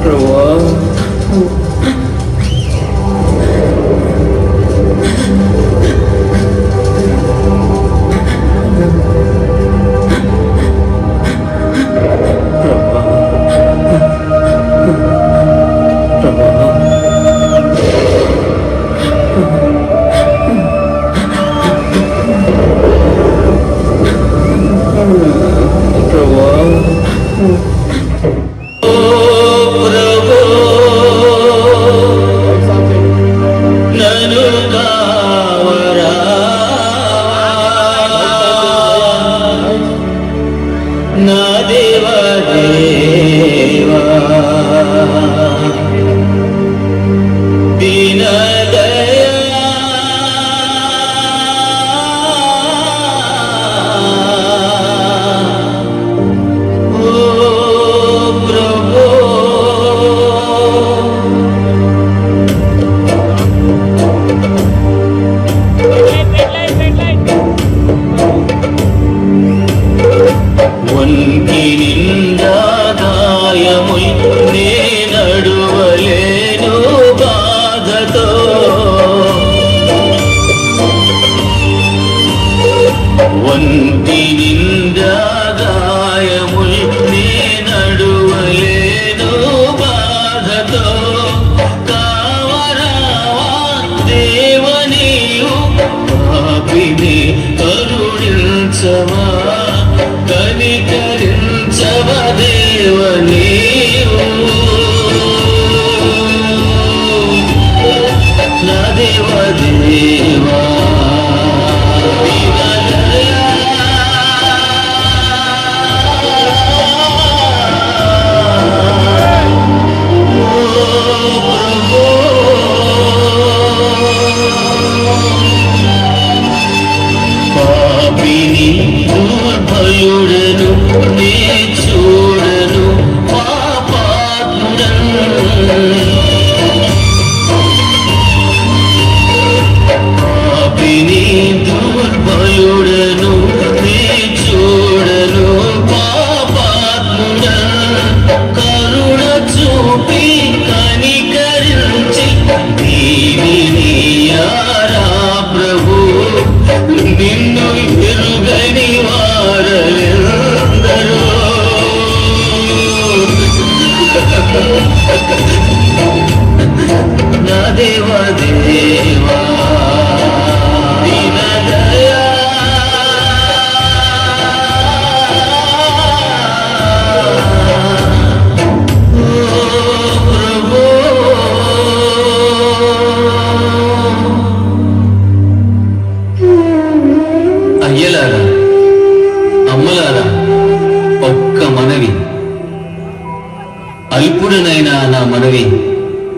ప్రభువా. అయ్యలారా, అమ్మలారా, ఒక్క మనవి, అల్పుడనైనా నా మనవి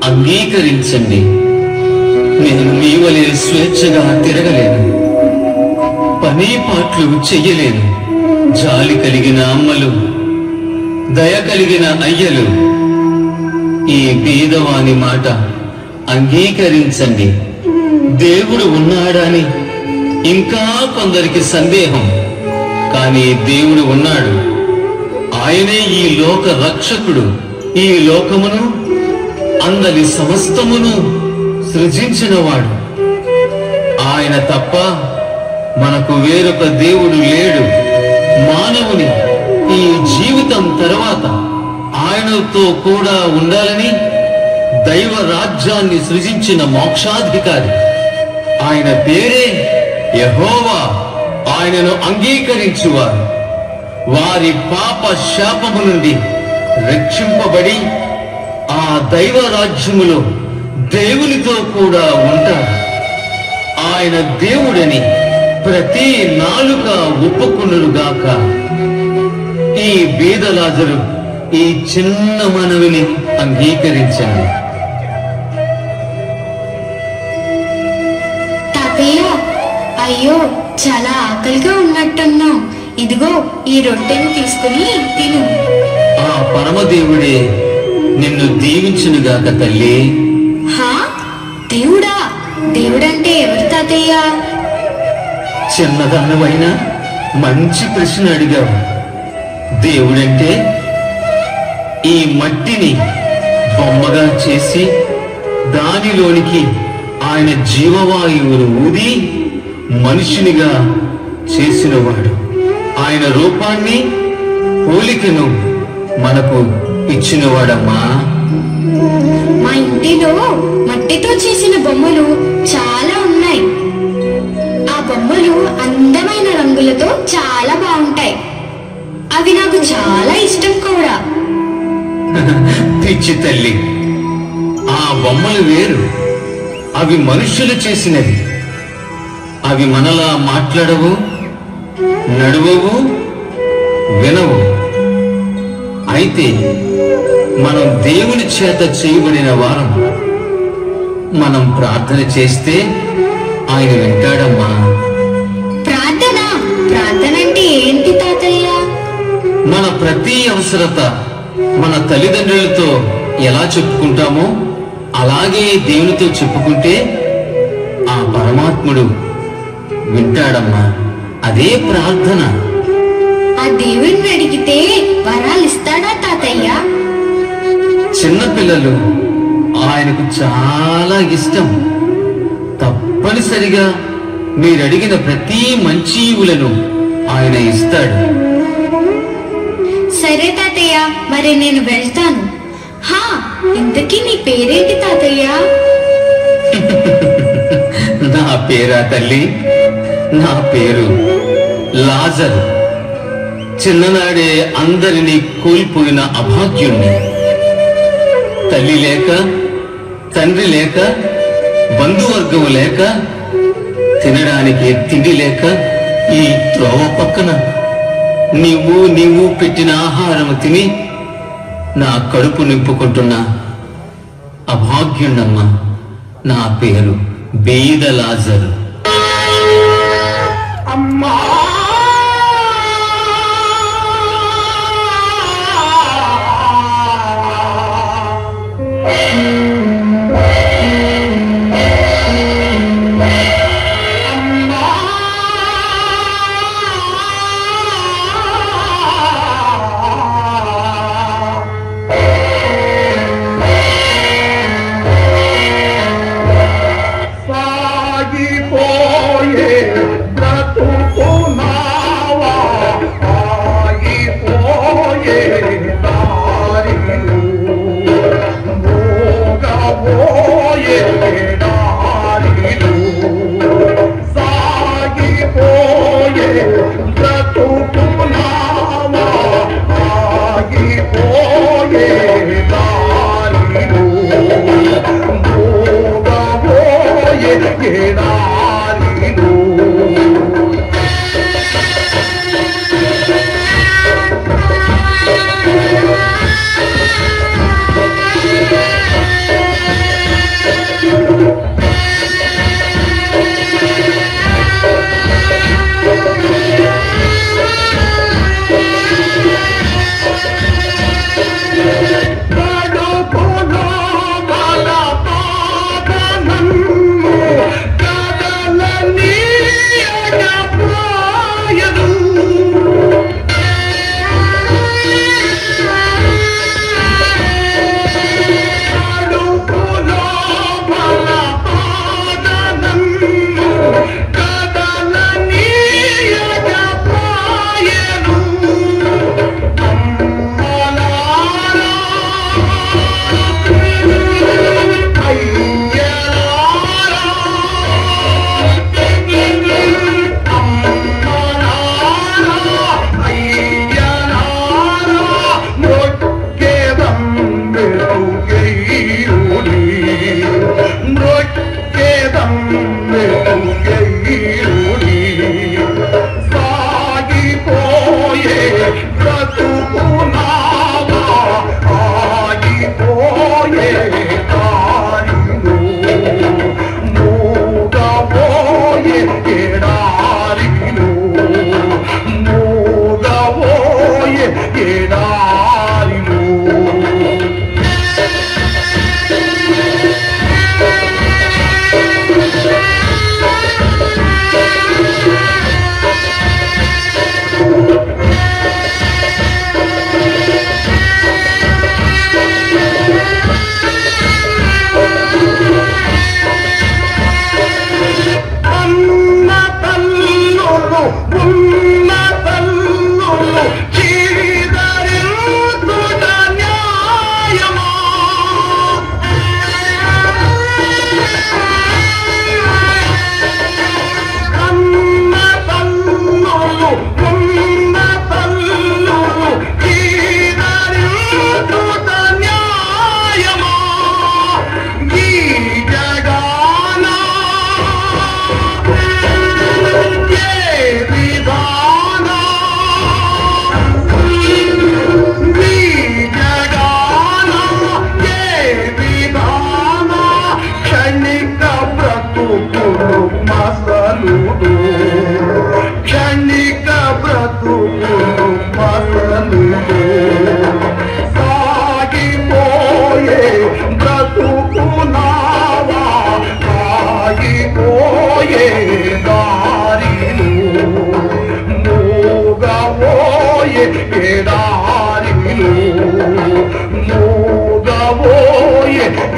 అంగీకరించండి. నేను మీ వలె స్వేచ్ఛగా తిరగలేను, పని పాట్లు చెయ్యలేను. జాలి కలిగిన అమ్మలు, దయ కలిగిన అయ్యలు, ఈ బీదవాని మాట అంగీకరించండి. దేవుడు ఉన్నాడని ఇంకా కొందరికి సందేహం, కానీ దేవుడు ఉన్నాడు. ఆయనే ఈ లోక రక్షకుడు. ఈ లోకమును, అందరి సమస్తమును సృజించినవాడు. ఆయన తప్ప మనకు వేరొక దేవుడు లేడు. మానవుని ఈ జీవితం తర్వాత ఆయనతో కూడా ఉండాలని దైవ రాజ్యాన్ని సృజించిన మోక్షాధికారి. ఆయన పేరే యెహోవా. ఆయనను అంగీకరించువారు వారి పాప శాపము నుండి రక్షింపబడి ఆ దైవ రాజ్యములో దేవునితో కూడా ఉంటారు. ఆయన దేవుడని ప్రతి నాలుక ఒప్పుకొనుగాక. ఈ బీద లాజరు ఈ చిన్న మనవిని అంగీకరించండి. తాతయ్య, అయ్యో చాలా ఆకలిగా ఉన్నట్టున్నావు. ఇదిగో ఈ రొట్టెను తీసుకుని తిను. ఆ పరమదేవుడే నిన్ను దీవించునుగాక తల్లి. హా, దేవుడా? దేవుడంటే ఎవరు తాతయ్య? చిన్నదానవైనా మంచి ప్రశ్న అడిగావు. దేవుడంటే ఈ మట్టిని బొమ్మగా చేసి దానిలోనికి ఆయన జీవవాయువును ఊది మనుషునిగా చేసినవాడు. ఆయన రూపాన్ని పోలికను మనకు ఇచ్చినవాడమ్మా. మా ఇంటిలో మట్టితో చేసిన బొమ్మలు చాలా ఉన్నాయి. ఆ బొమ్మలు అందమైన రంగులతో చాలా బాగుంటాయి. అవి నాకు చాలా ఇష్టం కూడా. పిచ్చి తల్లి, ఆ బొమ్మలు వేరు. అవి మనుష్యులు చేసినవి. అవి మనలా మాట్లాడవు, నడవవు, వినవు. అయితే మనం దేవుని చేత చేయబడిన వారం. మనం ప్రార్థన చేస్తే ఆయన వింటాడమ్మా. ప్రార్థన ప్రార్థన అంటే ఏంటి తాతయ్య? మన ప్రతి అవసరత మన తల్లిదండ్రులతో ఎలా చెప్పుకుంటామో అలాగే దేవునితో చెప్పుకుంటే ఆ పరమాత్ముడు వింటాడమ్మా. అదే ప్రార్థన. ఆ దేవుణ్ణి అడిగితే వరాలు ఇస్తాడా తాతయ్య? చిన్నపిల్లలు ఆయనకు చాలా ఇష్టం. తప్పనిసరిగా మీరడిగిన ప్రతి మంచీవులను ఆయన ఇస్తాడు. సరే తాతయ్య, మరి నేను వెళ్తాను. హా, ఇంతకీ నీ పేరేంటి తాతయ్య? నా పేరా తల్లి? నా పేరు లాజరు. చిన్ననాడే అందరినీ కోల్పోయిన అభాగ్యుణ్ణి. తల్లి లేక, తండ్రి లేక, బంధువర్గం లేక, తినడానికి తిండి లేక ఈ త్రోవ పక్కన నీవు పెట్టిన ఆహారం తిని నా కడుపు నింపుకుంటున్నా అభాగ్యుణ్ణమ్మ. నా పేరు బీద లాజరు. అమ్మా సాగిపోయే బ్రతుకునావా, ఆగిపోయే దారిలో, మోగబోయే దారిలో, సాగిపోయే బ్రతుకునావా, ఆగిపోయే దారిలో, మోగబోయే దారిలో. కడుపులో బలపాదనన్ను కదలని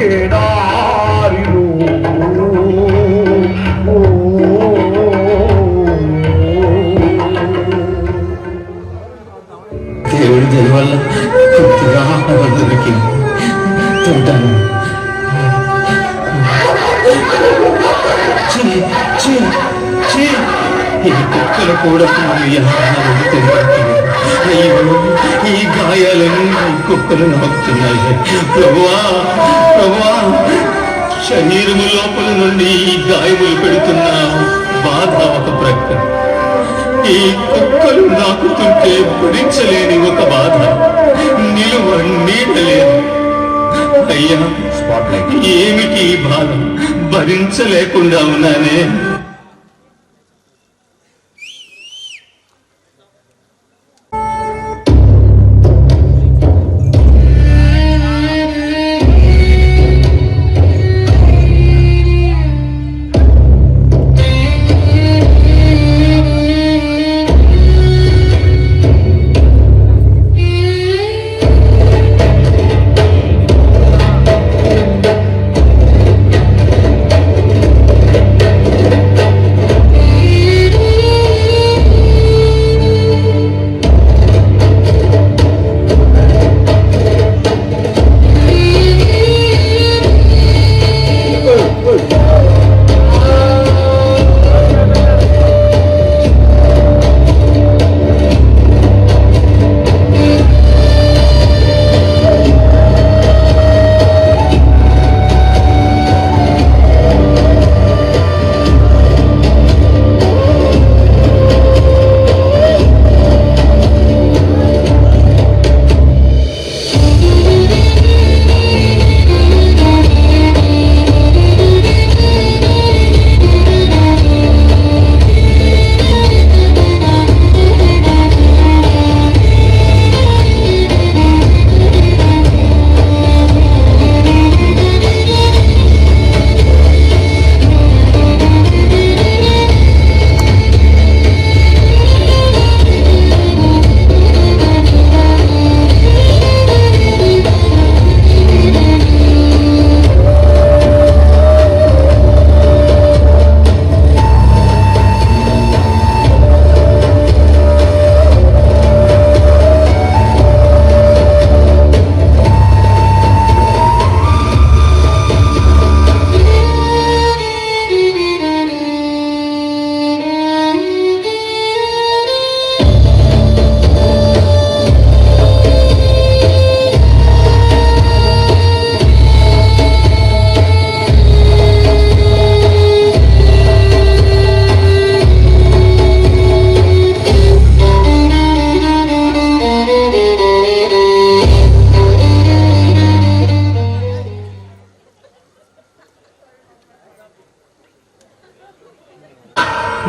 ఎడారిలో దేవుడి దయ వల్ల కొద్దిగా ఆహారం దొరికింది, తింటాను. ఛీ, ఛీ, ఛీ, ఈ కుక్కలు కూడా ఈ ఆహారం తినట్లేదు. అయ్యో, ఈ గాయాలను ఈ కుక్కలు నాకుతున్నాయి. ప్రభువా, ప్రభువా, శరీరము లోపల నుండి ఈ గాయములు పెడుతున్న బాధ ఒక ప్రక్క, ఈ కుక్కలు నాకుతుంటే భరించలేని ఒక బాధ, నిలువ నీడలేదు. అయ్యా, ఏమిటి ఈ బాధ? భరించలేకుండా ఉన్నానే.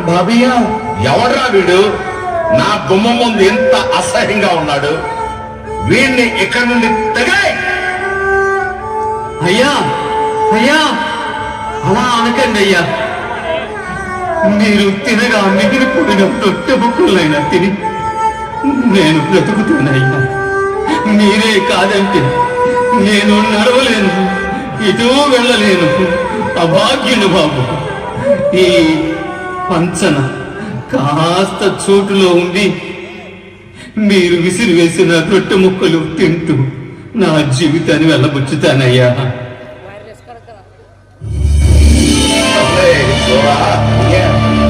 బాబియా, ఎవడ్రా వీడు? నా గుమ్మం ముందు ఎంత అసహ్యంగా ఉన్నాడు. వీడిని ఇక్కడి నుండి తెగాయ్. అయ్యా, అయ్యా, అలా అనకండి అయ్యా. మీరు తినగా మిగిలిపోయిన రొట్టె ముక్కలైనా తిని నేను బ్రతుకుతానయ్యా. మీరే కాదంటే నేను నడవలేను, ఇటూ వెళ్ళలేను. అభాగ్యుని బాబు. ఈ పంచన కాస్త చోటులో ఉండి మీరు విసిరివేసిన రొట్టె ముక్కలు తింటూ నా జీవితాన్ని వెళ్ళబుచ్చుతానయ్యా.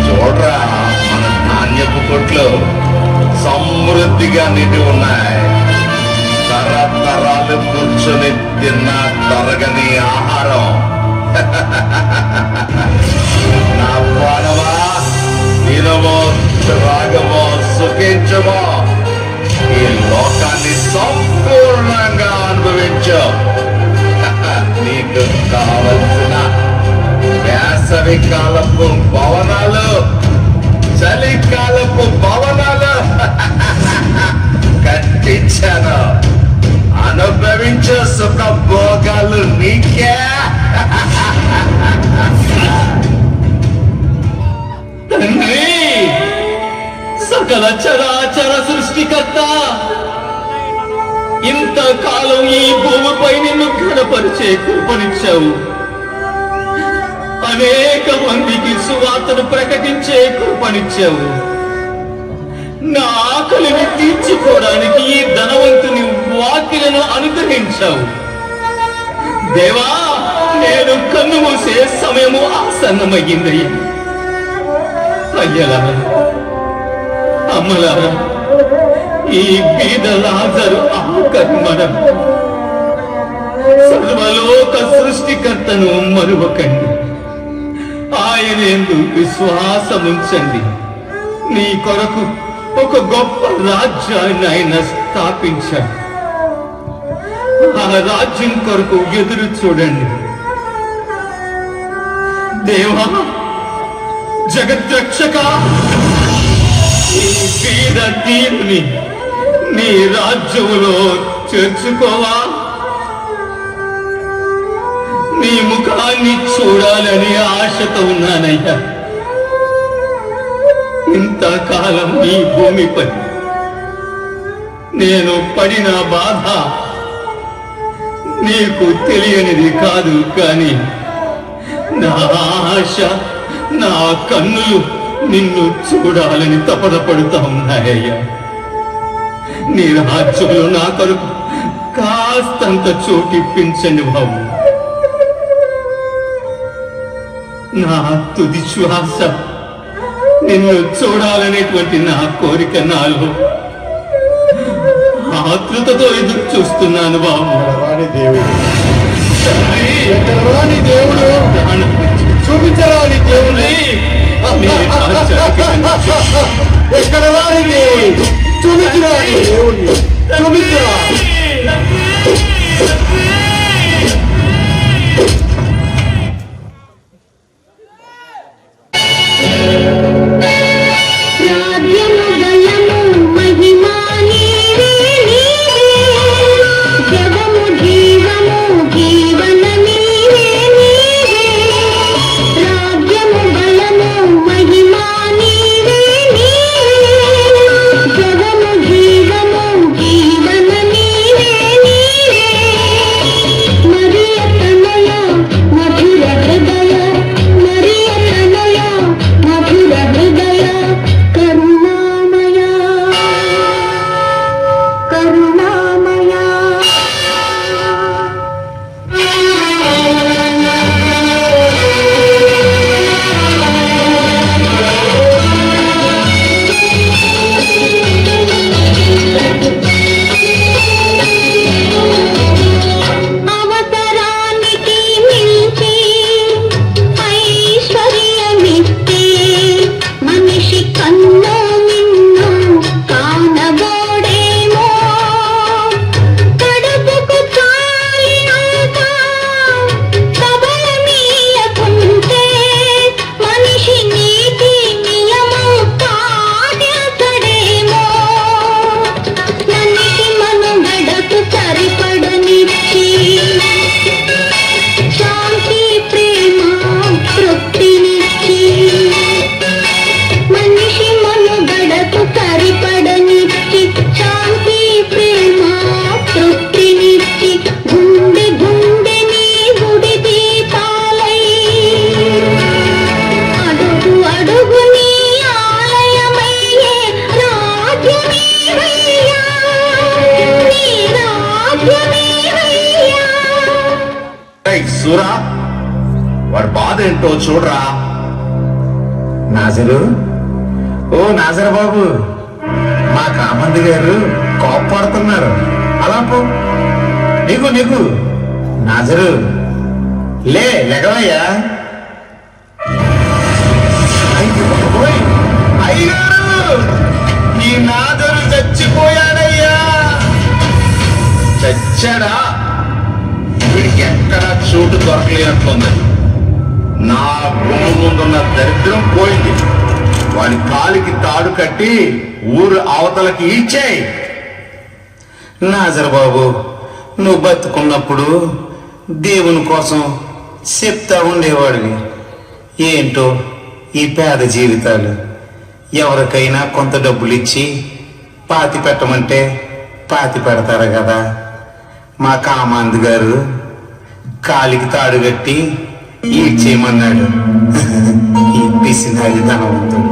చూడరా, మన ధాన్యపు కొట్లు సమృద్ధిగా నిండి ఉన్నాయి. తరతరాలు కూర్చొని తిన్న తరగని ఆహారం. నా పాడవా, తినమో, త్రాగమో, సుఖించమో, ఈ లోకాన్ని సంపూర్ణంగా అనుభవించు. నీకు కావలసిన వేసవి కాలపు భవనాలు, చలికాలపు భవనాలు కట్టించాను. అనుభవించే సుఖ భోగాలు నీకే. తండ్రి, సకల చరాచర సృష్టికర్త, ఇంత కాలం ఈ భూమిపై నిన్ను ఘనపరిచే కృపనిచ్చావు. అనేక మందికి సువార్తను ప్రకటించే కృపనిచ్చావు. నా ఆకలిని తీర్చుకోవడానికి ఈ ధనవంతుని వాక్యలను అనుగ్రహించావు. దేవా, నేను కన్ను మూసే సమయము ఆసన్నమయ్యిందయ్యా. అయ్యలారా, అమ్మలారా, ఈ బీద లాజరు ఆకర్మణం. సర్వలోక సృష్టికర్తను మరువకండి. ఆయనందు విశ్వాసముంచండి. నీ కొరకు ఒక గొప్ప రాజ్యాన్ని ఆయన స్థాపించాడు. ఆ రాజ్యం కొరకు ఎదురు చూడండి. దేవా, జగద్రక్షక, ఈ బీద దీనుని నీ రాజ్యములో చేర్చుకోవా. నీ ముఖాన్ని చూడాలని ఆశతో ఉన్నానయ్యా. ఇంతకాలం ఈ భూమిపై నేను పడిన బాధ నీకు తెలియనిది కాదు, కానీ నా ఆశ, నా కన్నులు నిన్ను చూడాలని తపన పడుతూ ఉన్నాయ్యా. నీ రాజ్యంలో నా కొరకు కాస్తంత చోటిప్పించండి బాబు. నా తుది శ్వాస నిన్ను చూడాలనేటువంటి నా కోరిక నాలో ఆతృతతో ఎదురు చూస్తున్నాను బాబు. ఎక్కడరాని దేవుడు, చూపించరాని దేవుడు, ఎక్కడరాని దేవుడు, చూపించరాని దేవుడిని చూపించరా. సూరా, వాడి బాధ ఏంటో చూడరా. నాజరు, ఓ నాజర్ బాబు, మా కామంది గారు కోప్పడుతున్నారు. అలా పో. నీకు నాజరు, లెగవయ్యా. అయ్యారు, ఈ నాదరు చచ్చిపోయాడయ్యా. చచ్చాడా? వీడికి ఎక్కడా చోటు దొరకలేనట్లుంది. నా గుమ్మ ముందున్న దరిద్రం పోయింది. వాడి కాలికి తాడు కట్టి ఊరు అవతలకి ఈడ్చేయి. నాజర్ బాబు, నువ్వు బతుకున్నప్పుడు దేవుని కోసం చెప్తా ఉండేవాడివి. ఏంటో ఈ పేద జీవితాలు. ఎవరికైనా కొంత డబ్బులు ఇచ్చి పాతి పెట్టమంటే పాతి పెడతారు కదా. మా కామాంద్ గారు కాలికి తాడు కట్టి ఈడ్చేయమన్నాడు. ఈ పిసినారి ధనవంతుడు.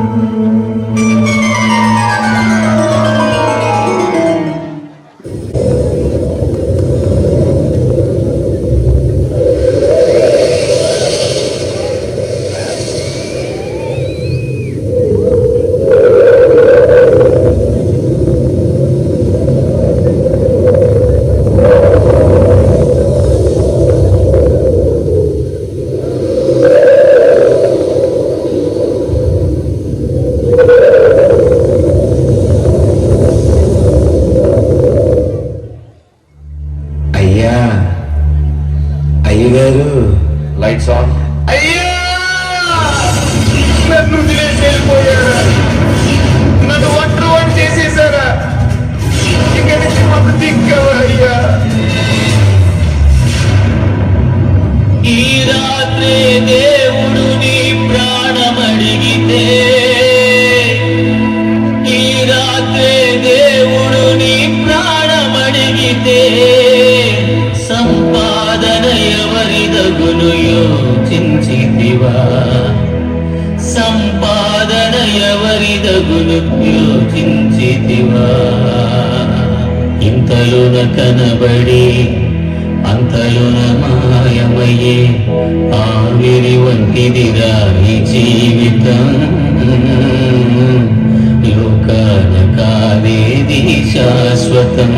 అయ్యగారు, లైట్స్ ఆన్. అయ్యా, నన్ను వదిలేసి వెళ్ళిపోయారా? నన్ను ఒంటరి చేసేసారా? ఇక్కడి నుంచి మాకు దిక్కవా అయ్యా? ఈ రాత్రే దేవుడు నీ ప్రాణమడిగితే, ఈ రాత్రే దేవుడు నీ ప్రాణమడిగితే, సంపాదన ఎవరిదగును యోచించితివా? సంపాదన ఎవరిదగును యోచించితివా? ఇంతలోన కనబడి అంతలోన మాయమయ్యే ఆవిరి వంటిదిరా ఈ జీవితం. లోకాన కాదేది శాశ్వతం.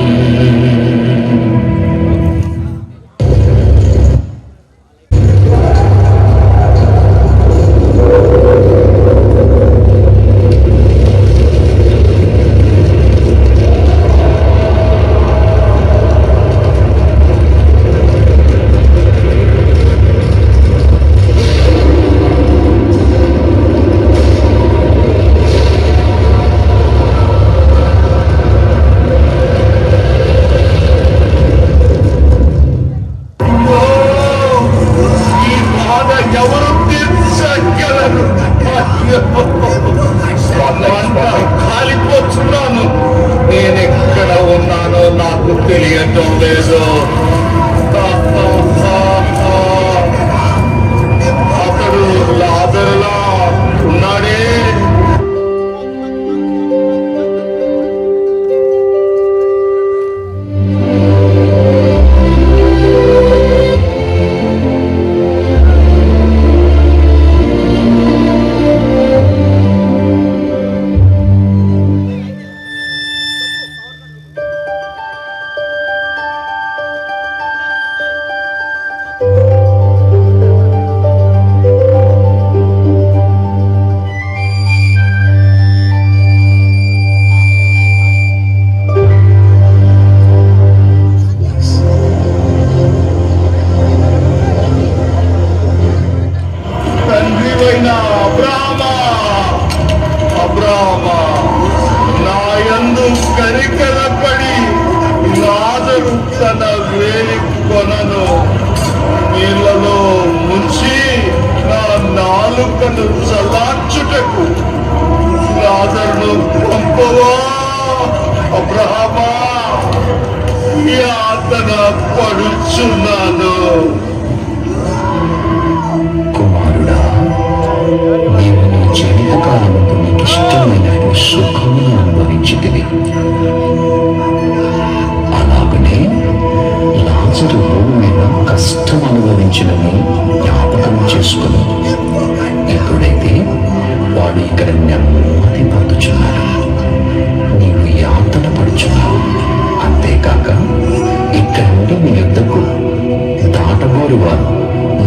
కాలిపోతున్నాను. నేనెక్కడ ఉన్నానో నాకు తెలియటం లేదు. అతడు లాజరులా ఉన్నాడే. అబ్రామా, నా యందు కనికరపడి లాజరు తన వేలి కొనను నీళ్లలో ముంచి నా నాలుకను చల్లార్చుటకు లాజరును పంపవా? అబ్రామా, యాతన పడుచున్నాను. కుమారుడా, నీవు నీ జీవితకాలముకు నీకు ఇష్టమైన సుఖమును అనుభవించితివి. అలాగనే లాజరు భూమి మీద కష్టం అనుభవించినని జ్ఞాపకం చేసుకుని ఎప్పుడైతే వాడు ఇక్కడ నెమ్మది పొందుచున్నాడు, నీవు యాతన పడుచున్నావు. అంతేకాక ఇక్కడ నుండి నీ యుద్ధకు దాటబోరు వారు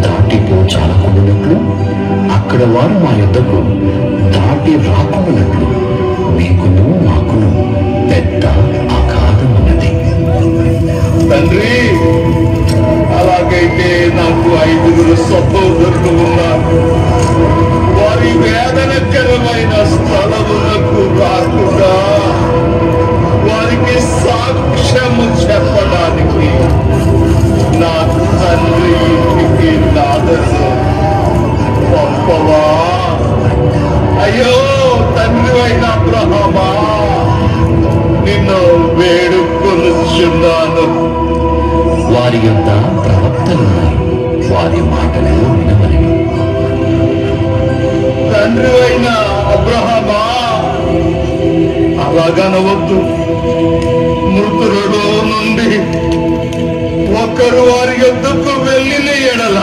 దాటిపో చాలకుండానట్లు, అక్కడ వారు మా యుద్ధకు దాటి రాకుండానట్లు మీకును మాకును పెద్ద అగాధం ఉన్నది. తండ్రి, అలాగైతే నాకు 5 సహోదరులు ఉన్నారు. వారి వేదనకరమైన స్థలములకు రాకుండా వారికి సాక్ష్యము చెప్పడానికి నా తండ్రి ఇంటికి లాజరును పంపవా? అయ్యో తండ్రి అయిన అబ్రహామా, నిన్ను వేడుకొనుచున్నాను. వారి యొద్ద ప్రవక్తలున్నారు, వారి మాటలు వినవలెను. తండ్రి అయిన అబ్రహమా, అలాగనవద్దు. మృతులలో నుండి ఒకరు వారి యొద్దకు వెళ్ళిన ఎడల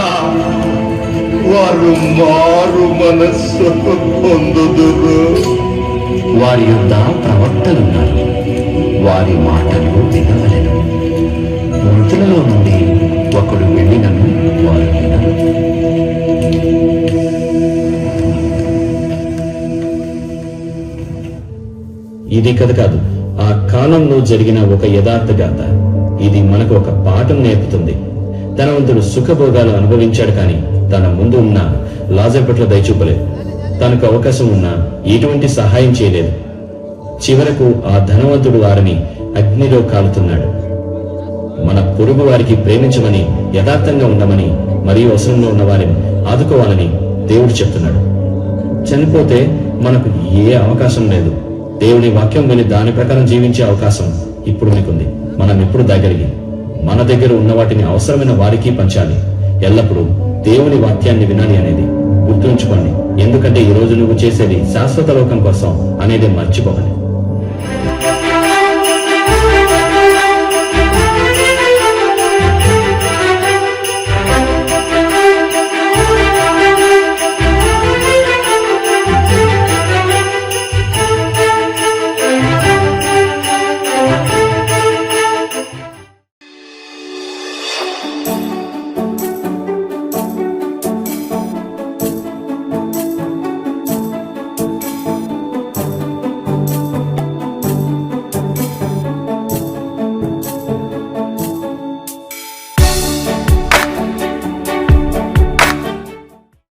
వారు మారు మనస్సు పొందుదురు. వారి యొద్ద ప్రవక్తలున్నారు, వారి మాటలు వినవలెను. మృతులలో నుండి ఒకడు వెళ్ళినను వారు వినరు. ఇది కథ కాదు, ఆ కాలంలో జరిగిన ఒక యథార్థ గాథ. ఇది మనకు ఒక పాఠం నేర్పుతుంది. ధనవంతుడు సుఖభోగాలు అనుభవించాడు, కానీ తన ముందు ఉన్న లాజరు పట్ల దయచూపలేదు. తనకు అవకాశం ఉన్నా ఎటువంటి సహాయం చేయలేదు. చివరకు ఆ ధనవంతుడు వారిని అగ్నిలో కాలుతున్నాడు. మన పొరుగు వారికి ప్రేమించమని, యథార్థంగా ఉండమని, మరియు అవసరంలో ఉన్న వారిని ఆదుకోవాలని దేవుడు చెప్తున్నాడు. చనిపోతే మనకు ఏ అవకాశం లేదు. దేవుని వాక్యం విని దాని ప్రకారం జీవించే అవకాశం ఇప్పుడు మీకుంది. మనం ఇప్పుడు దగ్గరికి మన దగ్గర ఉన్న వాటిని అవసరమైన వారికి పంచాలి. ఎల్లప్పుడూ దేవుని వాక్యాన్ని వినాలి అనేది గుర్తుంచుకోండి. ఎందుకంటే ఈ రోజు నువ్వు చేసేది శాశ్వత లోకం కోసం అనేది మర్చిపోకండి.